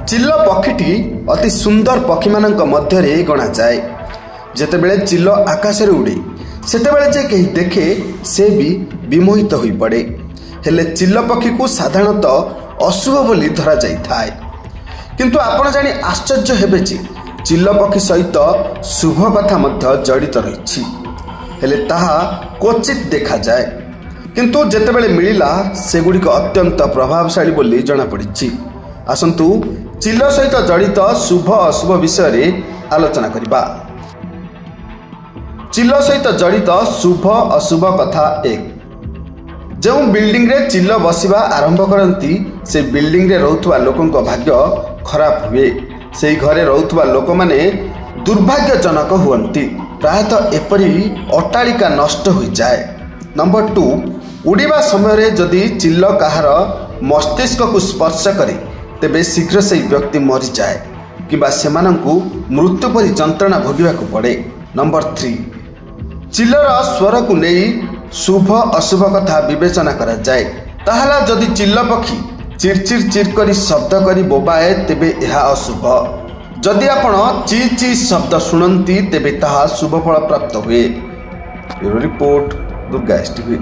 चिल्ल पक्षीटी अति सुंदर पक्षी मानक मध्य गणा जाए। जेतेबेले चिल्ल आकाश रे उड़े सेतेबेले जे कहीं देखे से भी विमोहित होई पड़े। हेले चिल्ल पक्षी को साधारणतः अशुभ बोली धरा जाई थाए, किंतु आपण जानी आश्चर्य हेबे जे चिल्ल पक्षी सहित शुभ कथा मध्य जड़ित रही। हेले ताहा क्वचित देखा जाए, किंतु जेतेबेले मिलिला सेगुड़िक अत्यंत प्रभावशाली बोली जना पड़ी। आसंतु चिल्ल सहित जड़ित शुभ अशुभ विषय रे आलोचना करिबा। चिल्ल सहित जड़ित शुभ अशुभ कथा 1। जो बिल्डिंग रे चिल्ल बसिबा आरंभ करती से बिल्डिंग रे रहउथुवा लोकंक भाग्य खराब हुए। से घरे रहउथुवा लोक माने दुर्भाग्यजनक हुअंती। प्रायतः एपरी अट्टालिका नष्ट हो जाए। नंबर 2, उड़ीबा समय रे जदि चिल्ल काहार मस्तिष्क को स्पर्श करे तेबे शीघ्र से व्यक्ति मरी जाए किंबा सेमानंकु मृत्यु परि जंत्रणा भोगिबाकु पड़े। नंबर 3, चिल्लर स्वर को नहीं शुभ अशुभ कथा विवेचना करा जाए। ताहला जदि चिल्ल पक्षी चिरचिर चिर करी शब्द करी बोबाए तेबे यह अशुभ। जदि आपण ची ची शब्द शुणती तेबे ताहा शुभ फल प्राप्त हुए। Bureau report, Durga STV.